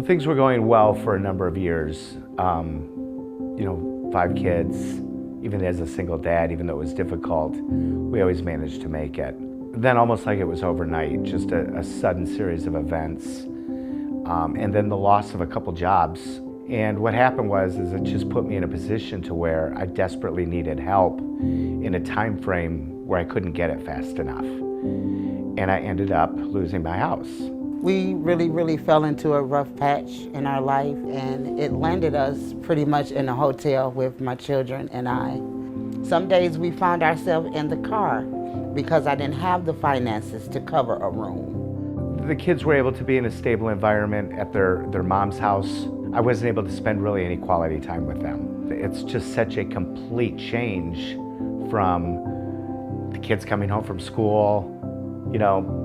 Well, things were going well for a number of years. 5 kids, even as a single dad, even though it was difficult, we always managed to make it. Then almost like it was overnight, just a sudden series of events. And then the loss of a couple jobs. And what happened was it just put me in a position to where I desperately needed help in a time frame where I couldn't get it fast enough. And I ended up losing my house. We really fell into a rough patch in our life, and it landed us pretty much in a hotel with my children and I. Some days we found ourselves in the car because I didn't have the finances to cover a room. The kids were able to be in a stable environment at their mom's house. I wasn't able to spend really any quality time with them. It's just such a complete change from the kids coming home from school,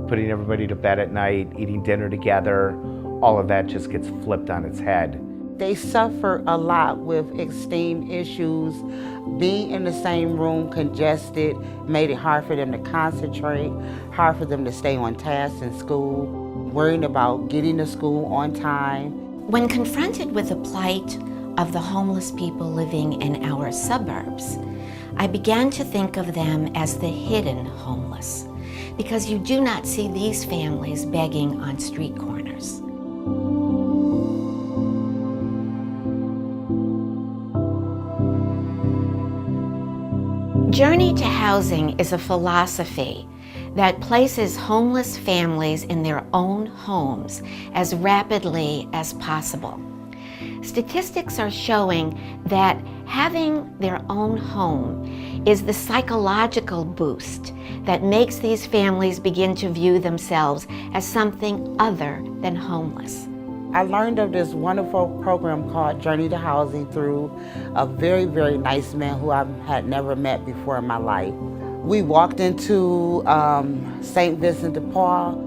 putting everybody to bed at night, eating dinner together. All of that just gets flipped on its head. They suffer a lot with esteem issues. Being in the same room, congested, made it hard for them to concentrate, hard for them to stay on task in school, worrying about getting to school on time. When confronted with the plight of the homeless people living in our suburbs, I began to think of them as the hidden homeless, because you do not see these families begging on street corners. Journey to Housing is a philosophy that places homeless families in their own homes as rapidly as possible. Statistics are showing that having their own home is the psychological boost that makes these families begin to view themselves as something other than homeless. I learned of this wonderful program called Journey to Housing through a very nice man who I had never met before in my life. We walked into St. Vincent de Paul.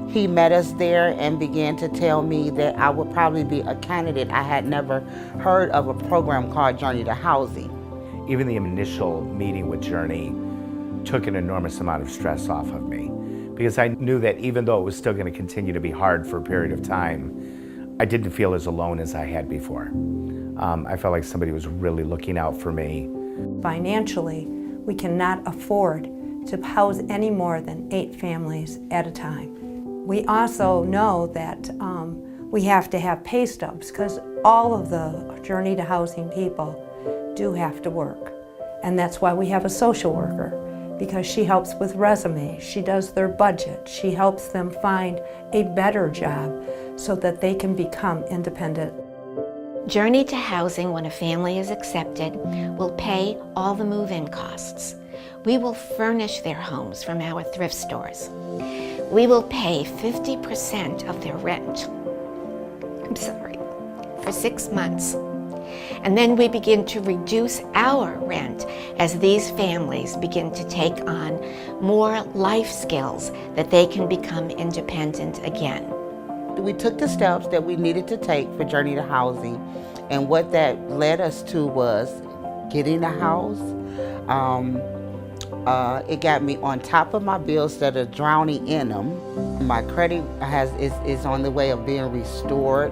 He met us there and began to tell me that I would probably be a candidate. I had never heard of a program called Journey to Housing. Even the initial meeting with Journey took an enormous amount of stress off of me, because I knew that even though it was still going to continue to be hard for a period of time, I didn't feel as alone as I had before. I felt like somebody was really looking out for me. Financially, we cannot afford to house any more than 8 families at a time. We also know that we have to have pay stubs, because all of the Journey to Housing people do have to work. And that's why we have a social worker, because she helps with resumes, she does their budget, she helps them find a better job so that they can become independent. Journey to Housing, when a family is accepted, will pay all the move-in costs. We will furnish their homes from our thrift stores. We will pay 50% of their rent, for 6 months. And then we begin to reduce our rent as these families begin to take on more life skills that they can become independent again. We took the steps that we needed to take for Journey to Housing, and what that led us to was getting a house. It got me on top of my bills instead of drowning in them. My credit is on the way of being restored.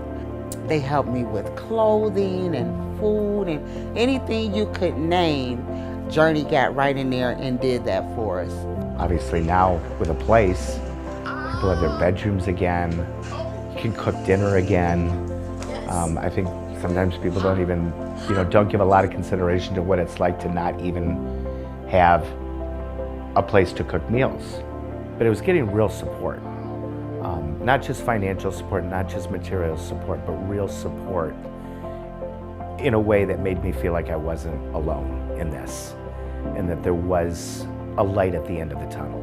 They helped me with clothing and food and anything you could name. Journey got right in there and did that for us. Obviously now with a place, people have their bedrooms again, you can cook dinner again. I think sometimes people don't even, don't give a lot of consideration to what it's like to not even have a place to cook meals. But it was getting real support. Not just financial support, not just material support, but real support in a way that made me feel like I wasn't alone in this, and that there was a light at the end of the tunnel.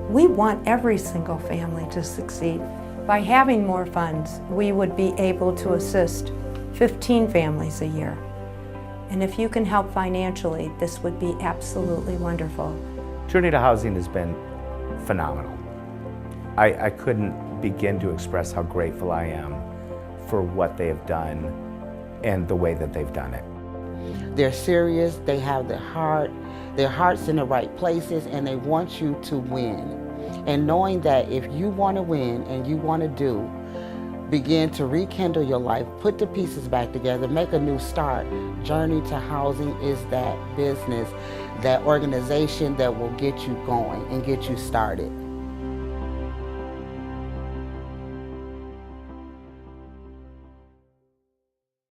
We want every single family to succeed. By having more funds, we would be able to assist 15 families a year. And if you can help financially, this would be absolutely wonderful. Journey to Housing has been phenomenal. I couldn't begin to express how grateful I am for what they have done and the way that they've done it. They're serious, they have their heart's in the right places, and they want you to win. And knowing that if you want to win and you want to do begin to rekindle your life, put the pieces back together, make a new start. Journey to Housing is that business, that organization that will get you going and get you started.